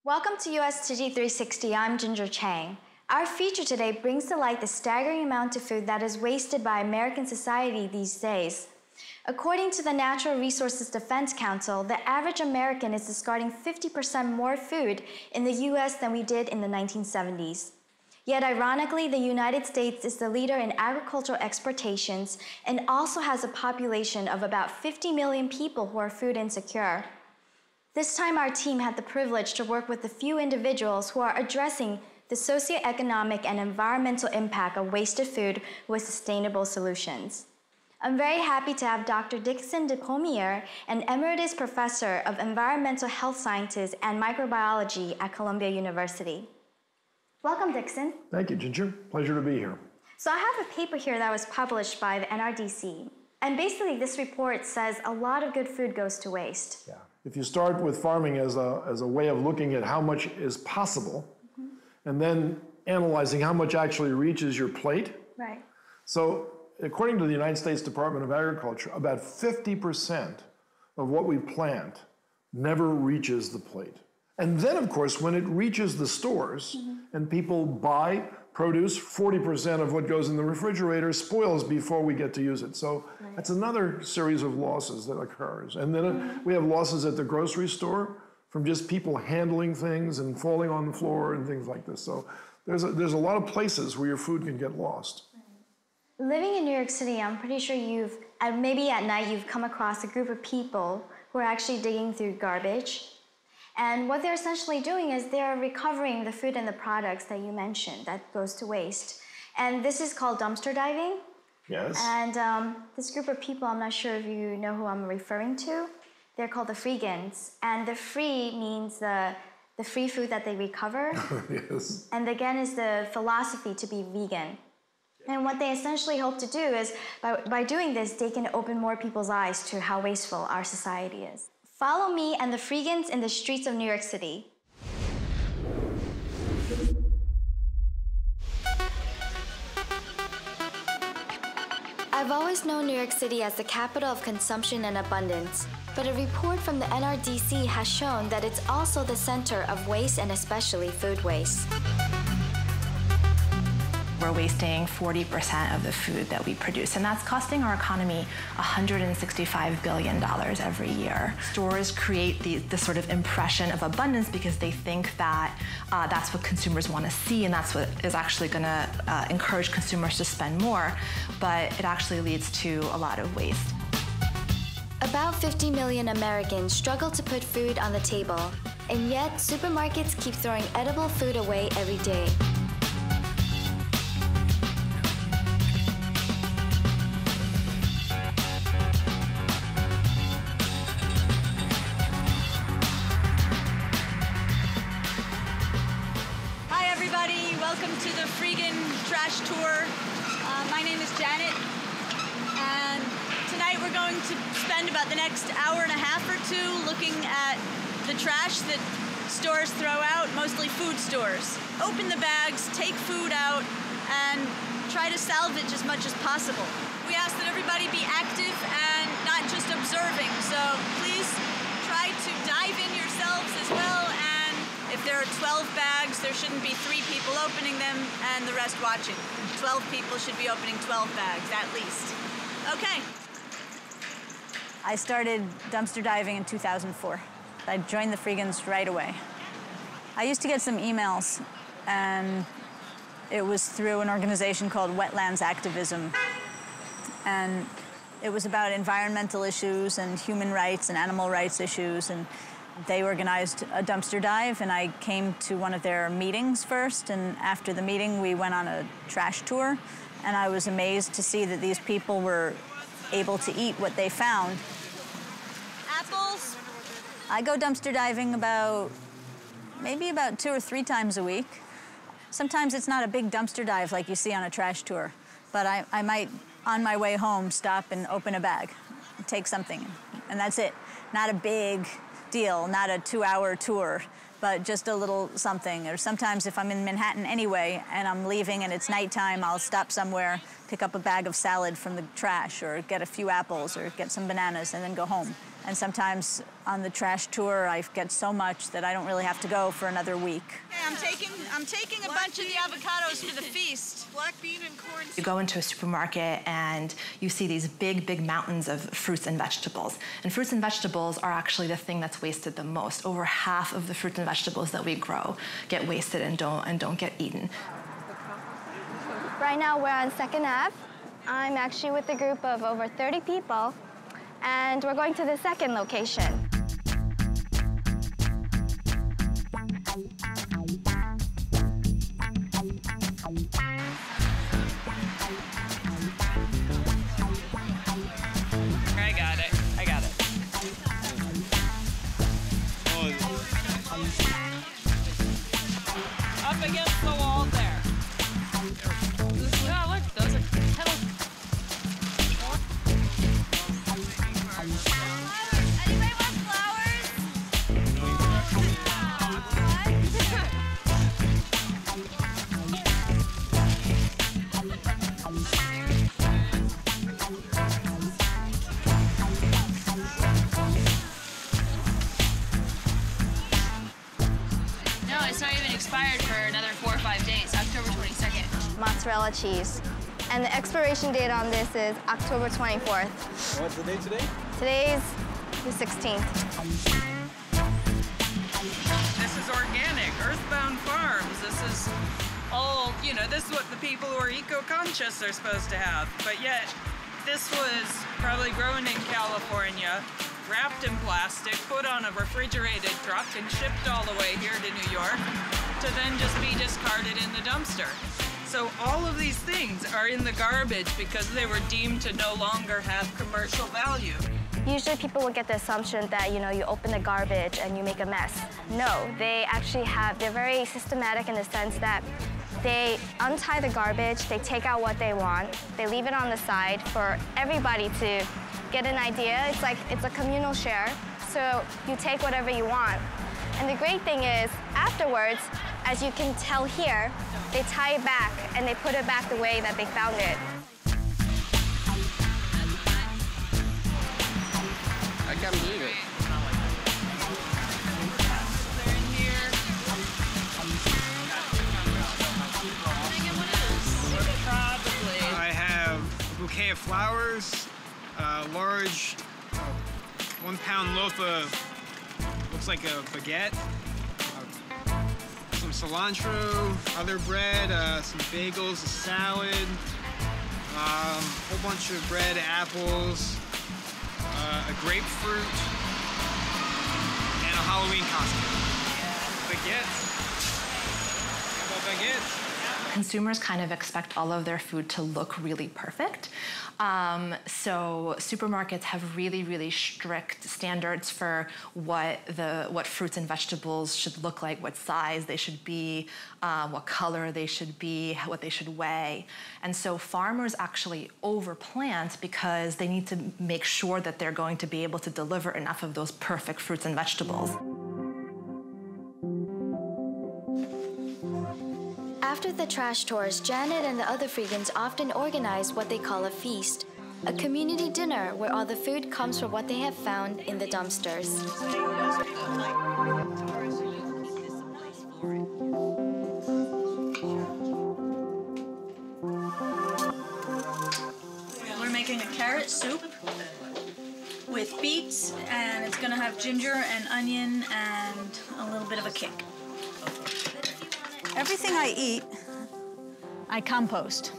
Welcome to USTC360. I'm Ginger Chang. Our feature today brings to light the staggering amount of food that is wasted by American society these days. According to the Natural Resources Defense Council, the average American is discarding 50% more food in the US than we did in the 1970s. Yet ironically, the United States is the leader in agricultural exportations and also has a population of about 50 million people who are food insecure. This time our team had the privilege to work with a few individuals who are addressing the socioeconomic and environmental impact of wasted food with sustainable solutions. I'm very happy to have Dr. Dixon DePommier, an emeritus professor of environmental health sciences and microbiology at Columbia University. Welcome, Dixon. Thank you, Ginger. Pleasure to be here. So I have a paper here that was published by the NRDC. And basically, this report says a lot of good food goes to waste. Yeah. If you start with farming as a way of looking at how much is possible, and then analyzing how much actually reaches your plate. Right. So according to the United States Department of Agriculture, about 50% of what we plant never reaches the plate. And then, of course, when it reaches the stores and people buy produce, 40% of what goes in the refrigerator spoils before we get to use it. So that's another series of losses that occurs. And then we have losses at the grocery store from just people handling things and falling on the floor and things like this. So there's a lot of places where your food can get lost. Living in New York City, I'm pretty sure maybe at night you've come across a group of people who are actually digging through garbage. And what they're essentially doing is they're recovering the food and the products that you mentioned that goes to waste. And this is called dumpster diving. Yes. And this group of people, I'm not sure if you know who I'm referring to. They're called the freegans. And the free means the free food that they recover. Yes. And again is the philosophy to be vegan. And what they essentially hope to do is, by doing this, they can open more people's eyes to how wasteful our society is. Follow me and the freegans in the streets of New York City. I've always known New York City as the capital of consumption and abundance, but a report from the NRDC has shown that it's also the center of waste and especially food waste. We're wasting 40% of the food that we produce, and that's costing our economy $165 billion every year. Stores create the sort of impression of abundance because they think that that's what consumers want to see, and that's what is actually going to encourage consumers to spend more, but it actually leads to a lot of waste. About 50 million Americans struggle to put food on the table, and yet supermarkets keep throwing edible food away every day. Welcome to the Freegan Trash Tour. My name is Janet, and tonight we're going to spend about the next hour and a half or two looking at the trash that stores throw out, mostly food stores. Open the bags, take food out, and try to salvage as much as possible. We ask that everybody be active and not just observing, so please try to dive in yourselves as well. If there are 12 bags, there shouldn't be 3 people opening them and the rest watching. 12 people should be opening 12 bags, at least. Okay. I started dumpster diving in 2004. I joined the Freegans right away. I used to get some emails, and it was through an organization called Wetlands Activism. And it was about environmental issues and human rights and animal rights issues. And they organized a dumpster dive, and I came to one of their meetings first, and after the meeting, we went on a trash tour, and I was amazed to see that these people were able to eat what they found. Apples? I go dumpster diving maybe about 2 or 3 times a week. Sometimes it's not a big dumpster dive like you see on a trash tour, but I might, on my way home, stop and open a bag, take something, and that's it. Not a big deal, not a 2-hour tour, but just a little something. Or sometimes if I'm in Manhattan anyway and I'm leaving and it's nighttime, I'll stop somewhere, pick up a bag of salad from the trash, or get a few apples, or get some bananas, and then go home. And sometimes on the trash tour, I get so much that I don't really have to go for another week. Okay, I'm taking a bunch of the avocados for the feast. Black bean and corn. You go into a supermarket and you see these big mountains of fruits and vegetables. And fruits and vegetables are actually the thing that's wasted the most. Over half of the fruits and vegetables that we grow get wasted and don't get eaten. Right now we're on 2nd Ave. I'm actually with a group of over 30 people, and we're going to the second location. I got it. Up against the wall there. Oh, look, those are petals. Anybody want flowers? No, it's not even expired for another 4 or 5 days. October 22nd. Mozzarella cheese. And the expiration date on this is October 24th. What's the date today? Today's the 16th. This is organic, earthbound farms. This is all, you know, this is what the people who are eco-conscious are supposed to have. But yet, this was probably grown in California, wrapped in plastic, put on a refrigerated truck, and shipped all the way here to New York to then just be discarded in the dumpster. So all of these things are in the garbage because they were deemed to no longer have commercial value. Usually people will get the assumption that, you know, you open the garbage and you make a mess. No, they actually they're very systematic in the sense that they untie the garbage, they take out what they want, they leave it on the side for everybody to get an idea. It's a communal share, so you take whatever you want. And the great thing is, afterwards, as you can tell here, they tie it back and they put it back the way that they found it. I can't believe it. They're in here. Probably. I have a bouquet of flowers, a large 1 pound loaf of, looks like a baguette, some cilantro, other bread, some bagels, a salad, a whole bunch of bread, apples, a grapefruit, and a Halloween costume. Baguettes. How about baguettes? Consumers kind of expect all of their food to look really perfect. So supermarkets have really strict standards for what fruits and vegetables should look like, what size they should be, what color they should be, what they should weigh. And so farmers actually overplant because they need to make sure that they're going to be able to deliver enough of those perfect fruits and vegetables. After the trash tours, Janet and the other Freegans often organize what they call a feast, a community dinner where all the food comes from what they have found in the dumpsters. We're making a carrot soup with beets, and it's gonna have ginger and onion and a little bit of a kick. Everything I eat, I compost.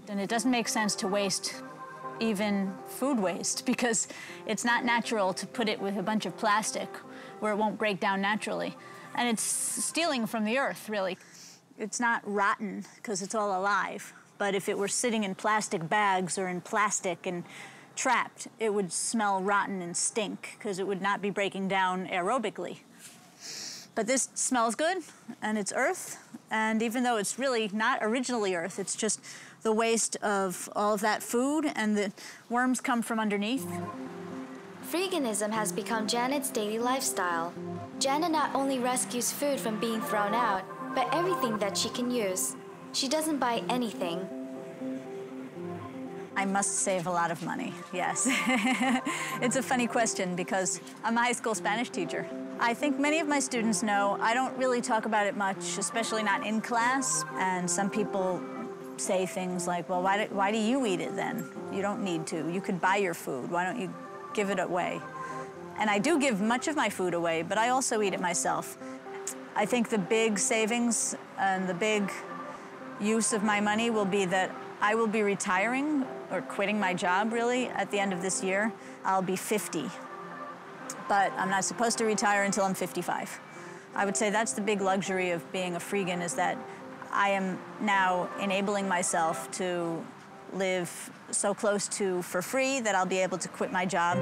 And it doesn't make sense to waste even food waste because it's not natural to put it with a bunch of plastic where it won't break down naturally. And it's stealing from the earth, really. It's not rotten because it's all alive. But if it were sitting in plastic bags or in plastic and trapped, it would smell rotten and stink because it would not be breaking down aerobically. But this smells good, and it's earth, and even though it's really not originally earth, it's just the waste of all of that food, and the worms come from underneath. Freeganism has become Janet's daily lifestyle. Janet not only rescues food from being thrown out, but everything that she can use. She doesn't buy anything. I must save a lot of money, yes. It's a funny question because I'm a high school Spanish teacher. I think many of my students know I don't really talk about it much, especially not in class. And some people say things like, well, why do you eat it then? You don't need to. You could buy your food. Why don't you give it away? And I do give much of my food away, but I also eat it myself. I think the big savings and the big use of my money will be that I will be retiring or quitting my job, really, at the end of this year. I'll be 50, but I'm not supposed to retire until I'm 55. I would say that's the big luxury of being a freegan, is that I am now enabling myself to live so close to for free that I'll be able to quit my job.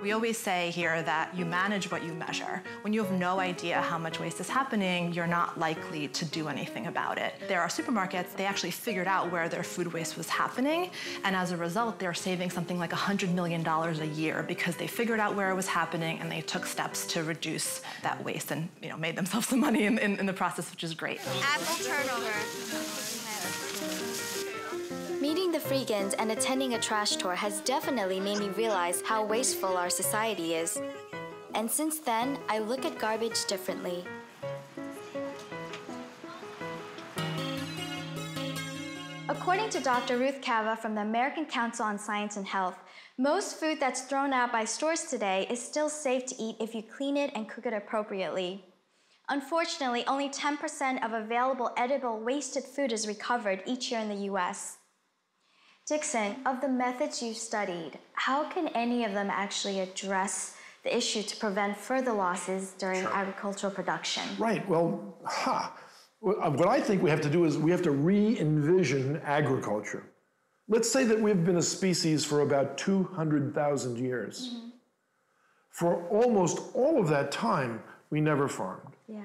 We always say here that you manage what you measure. When you have no idea how much waste is happening, you're not likely to do anything about it. There are supermarkets, they actually figured out where their food waste was happening, and as a result, they're saving something like $100 million a year because they figured out where it was happening and they took steps to reduce that waste and made themselves some money in the process, which is great. Apple turnover. Meeting the freegans and attending a trash tour has definitely made me realize how wasteful our society is. And since then, I look at garbage differently. According to Dr. Ruth Cava from the American Council on Science and Health, most food that's thrown out by stores today is still safe to eat if you clean it and cook it appropriately. Unfortunately, only 10% of available edible wasted food is recovered each year in the US. Dixon, of the methods you've studied, how can any of them actually address the issue to prevent further losses during agricultural production? Right, well, what I think we have to do is we have to re-envision agriculture. Let's say that we've been a species for about 200,000 years. Mm-hmm. For almost all of that time, we never farmed. Yeah.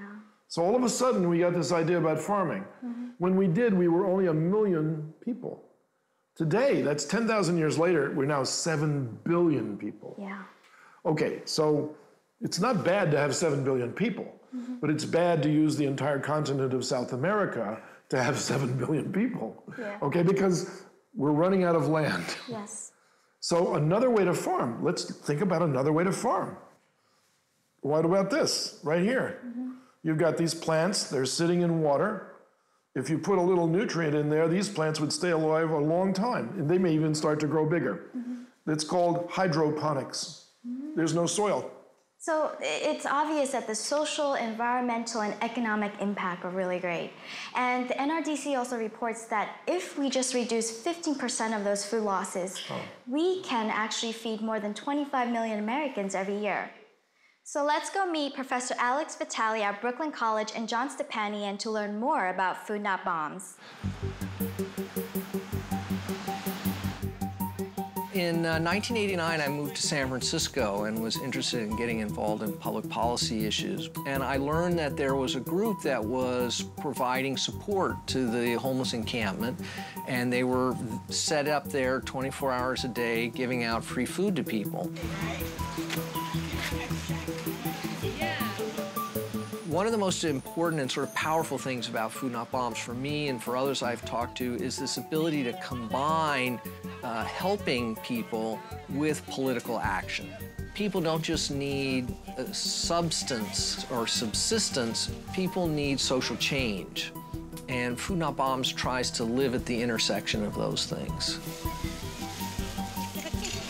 So all of a sudden, we got this idea about farming. Mm-hmm. When we did, we were only 1 million people. Today, that's 10,000 years later, we're now 7 billion people. Yeah. Okay, so it's not bad to have 7 billion people, but it's bad to use the entire continent of South America to have 7 billion people. Yeah. Okay, because we're running out of land. Yes. So another way to farm, let's think about another way to farm. What about this, right here? Mm-hmm. You've got these plants, they're sitting in water. If you put a little nutrient in there, these plants would stay alive a long time, and they may even start to grow bigger. Mm-hmm. It's called hydroponics. Mm-hmm. There's no soil. So it's obvious that the social, environmental, and economic impact are really great. And the NRDC also reports that if we just reduce 15% of those food losses, we can actually feed more than 25 million Americans every year. So let's go meet Professor Alex Vitale at Brooklyn College and John Stepanian to learn more about Food Not Bombs. In 1989, I moved to San Francisco and was interested in getting involved in public policy issues. And I learned that there was a group that was providing support to the homeless encampment, and they were set up there 24 hours a day, giving out free food to people. One of the most important and sort of powerful things about Food Not Bombs for me and for others I've talked to is this ability to combine helping people with political action. People don't just need substance or subsistence, people need social change. And Food Not Bombs tries to live at the intersection of those things.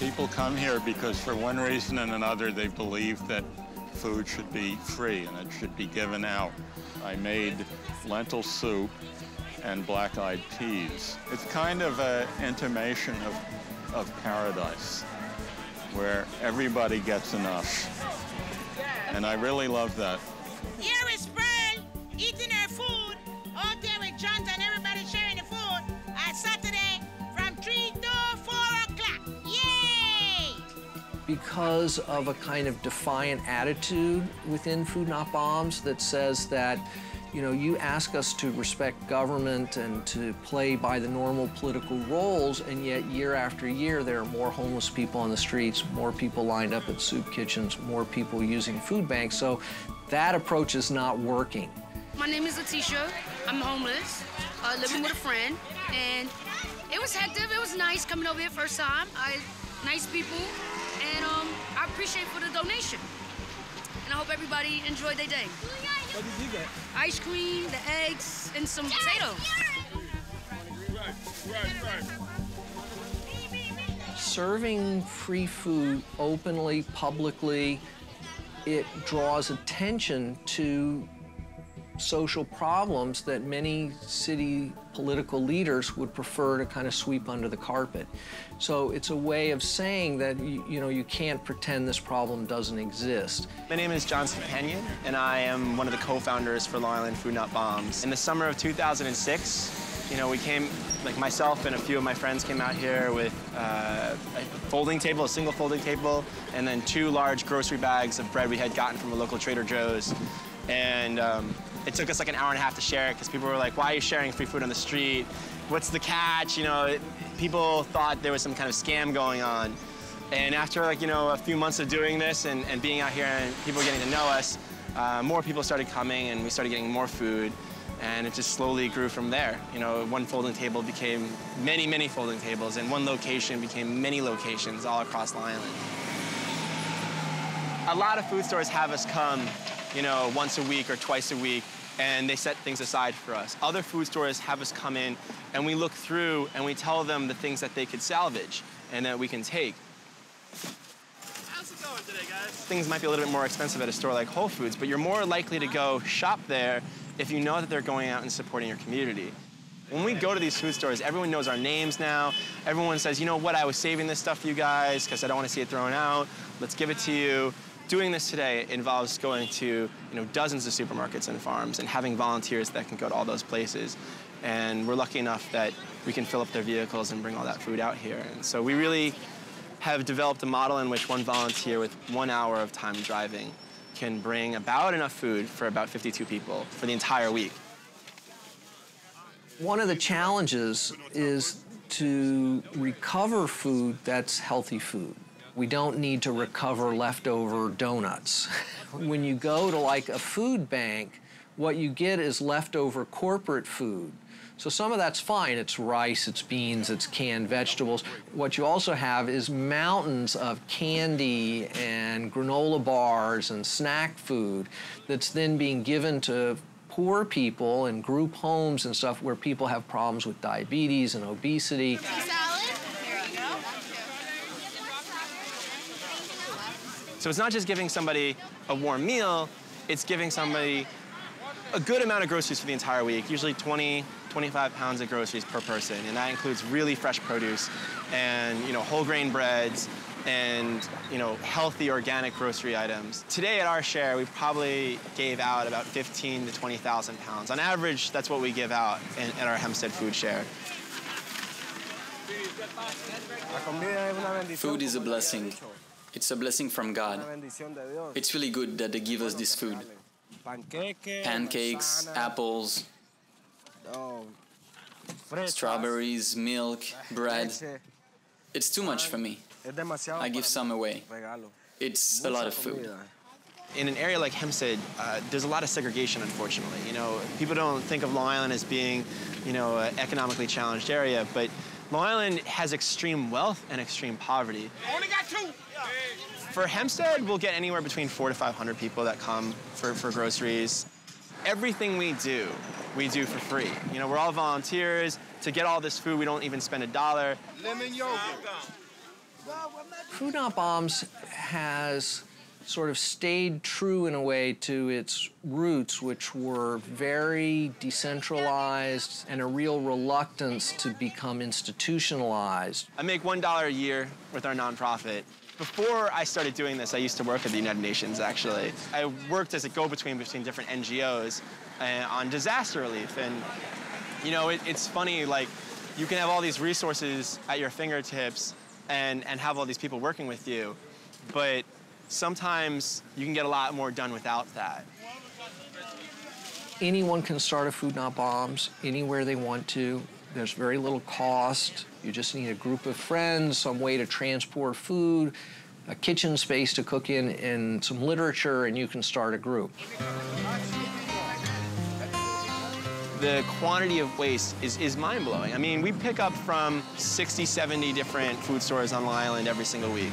People come here because for one reason and another they believe that food should be free and it should be given out. I made lentil soup and black-eyed peas. It's kind of an intimation of paradise where everybody gets enough. And I really love that. Here is Pearl eating her food out there with John and everybody sharing the food on Saturday from 3 to 4 o'clock. Yay! because of a kind of defiant attitude within Food Not Bombs that says that, you know, you ask us to respect government and to play by the normal political roles, and yet year after year there are more homeless people on the streets, more people lined up at soup kitchens, more people using food banks. So that approach is not working. My name is Letitia. I'm homeless, living with a friend, and it was hectic. It was nice coming over here first time. Nice people, and I appreciate for the donation. And I hope everybody enjoyed their day. What did you get? Ice cream, the eggs, and some potatoes. Serving free food openly, publicly, it draws attention to social problems that many city political leaders would prefer to kind of sweep under the carpet. So it's a way of saying that, you know, you can't pretend this problem doesn't exist. My name is John Stepanian, and I am one of the co-founders for Long Island Food Not Bombs. In the summer of 2006, you know, we came, like myself and a few of my friends came out here with a folding table, a single folding table, and then 2 large grocery bags of bread we had gotten from a local Trader Joe's. And it took us like an hour and a half to share it because people were like, why are you sharing free food on the street? What's the catch? You know, people thought there was some kind of scam going on. And after, like, you know, a few months of doing this and being out here and people getting to know us, more people started coming and we started getting more food. And it just slowly grew from there. You know, one folding table became many, many folding tables, and one location became many locations all across Long Island. A lot of food stores have us come, you know, once a week or twice a week, and they set things aside for us. Other food stores have us come in, and we look through, and we tell them the things that they could salvage and that we can take. How's it going today, guys? Things might be a little bit more expensive at a store like Whole Foods, but you're more likely to go shop there if you know that they're going out and supporting your community. When we go to these food stores, everyone knows our names now. Everyone says, you know what, I was saving this stuff for you guys because I don't want to see it thrown out. Let's give it to you. Doing this today involves going to, you know, dozens of supermarkets and farms and having volunteers that can go to all those places. And we're lucky enough that we can fill up their vehicles and bring all that food out here. And so we really have developed a model in which one volunteer with 1 hour of time driving can bring about enough food for about 52 people for the entire week. One of the challenges is to recover food that's healthy food. We don't need to recover leftover donuts. When you go to like a food bank, what you get is leftover corporate food. So some of that's fine. It's rice, it's beans, it's canned vegetables. What you also have is mountains of candy and granola bars and snack food that's then being given to poor people in group homes and stuff where people have problems with diabetes and obesity. So it's not just giving somebody a warm meal, it's giving somebody a good amount of groceries for the entire week, usually 20, 25 pounds of groceries per person, and that includes really fresh produce and, you know, whole grain breads and, you know, healthy organic grocery items. Today at our share, we probably gave out about 15 to 20,000 pounds. On average, that's what we give out at our Hempstead food share. Food is a blessing. It's a blessing from God. It's really good that they give us this food. Pancakes, apples, strawberries, milk, bread. It's too much for me. I give some away. It's a lot of food. In an area like Hempstead, there's a lot of segregation, unfortunately. You know, people don't think of Long Island as being, you know, an economically challenged area, but Long Island has extreme wealth and extreme poverty. Only got 2. For Hempstead, we'll get anywhere between 400 to 500 people that come for groceries. Everything we do for free. You know, we're all volunteers. To get all this food, we don't even spend $1. Lemon yogurt. Food Not Bombs has sort of stayed true in a way to its roots, which were very decentralized and a real reluctance to become institutionalized. I make $1 a year with our nonprofit. Before I started doing this, I used to work at the United Nations, actually. I worked as a go-between between different NGOs on disaster relief. And, you know, it's funny, like, you can have all these resources at your fingertips and have all these people working with you. but sometimes you can get a lot more done without that. Anyone can start a Food Not Bombs anywhere they want to. There's very little cost. You just need a group of friends, some way to transport food, a kitchen space to cook in, and some literature, and you can start a group. The quantity of waste is mind-blowing. I mean, we pick up from 60, 70 different food stores on Long Island every single week.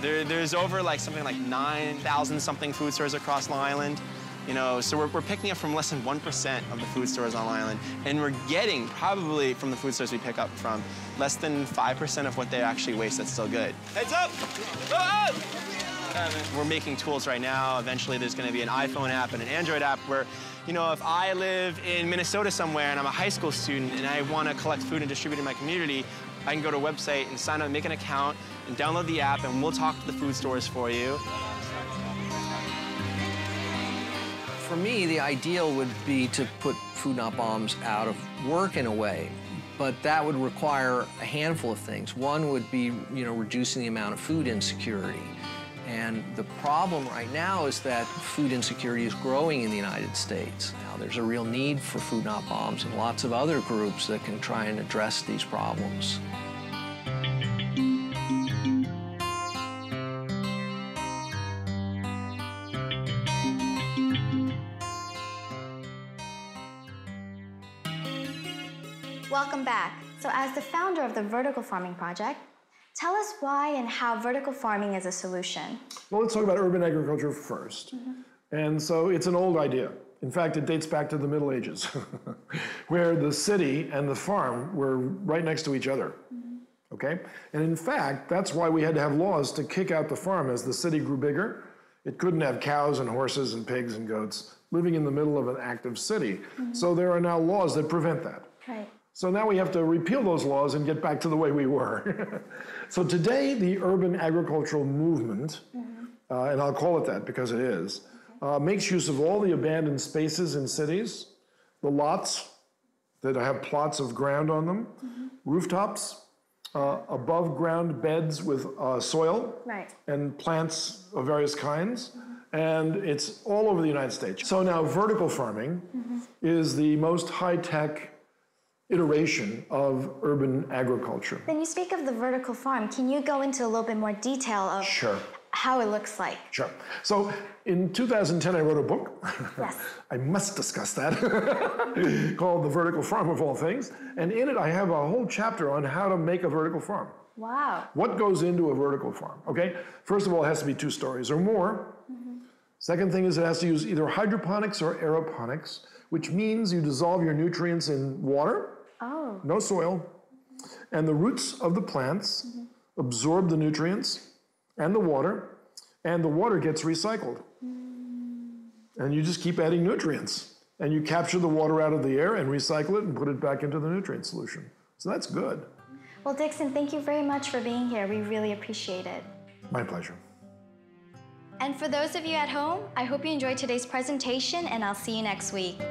There's over something like 9,000 something food stores across Long Island. You know, so we're picking up from less than 1% of the food stores on Long Island, and we're getting probably from the food stores we pick up from less than 5% of what they actually waste that's still good. Heads up! Go up! We're making tools right now. Eventually there's going to be an iPhone app and an Android app where, you know, if I live in Minnesota somewhere and I'm a high school student and I want to collect food and distribute in my community, I can go to a website and sign up, make an account, and download the app, and we'll talk to the food stores for you. For me, the ideal would be to put Food Not Bombs out of work in a way, but that would require a handful of things. One would be, you know, reducing the amount of food insecurity. And the problem right now is that food insecurity is growing in the United States. Now, there's a real need for Food Not Bombs and lots of other groups that can try and address these problems. Welcome back. So as the founder of the Vertical Farming Project, tell us why and how vertical farming is a solution. Well, let's talk about urban agriculture first. And so it's an old idea. In fact, it dates back to the Middle Ages, where the city and the farm were right next to each other. Okay? And in fact, that's why we had to have laws to kick out the farm as the city grew bigger. It couldn't have cows and horses and pigs and goats living in the middle of an active city. So there are now laws that prevent that. Right. So now we have to repeal those laws and get back to the way we were. So today, the urban agricultural movement, and I'll call it that because it is, makes use of all the abandoned spaces in cities, the lots that have plots of ground on them, rooftops, above ground beds with soil and plants of various kinds. And it's all over the United States. So now vertical farming is the most high-tech iteration of urban agriculture. Then you speak of the vertical farm. Can you go into a little bit more detail of how it looks like? Sure. So in 2010, I wrote a book. Yes. I must discuss that, called The Vertical Farm of all things. And in it, I have a whole chapter on how to make a vertical farm. Wow. What goes into a vertical farm, okay? First of all, it has to be 2 stories or more. Second thing is it has to use either hydroponics or aeroponics, which means you dissolve your nutrients in water, no soil, and the roots of the plants absorb the nutrients and the water gets recycled. And you just keep adding nutrients, and you capture the water out of the air and recycle it and put it back into the nutrient solution. So that's good. Well, Dixon, thank you very much for being here. We really appreciate it. My pleasure. And for those of you at home, I hope you enjoyed today's presentation, and I'll see you next week.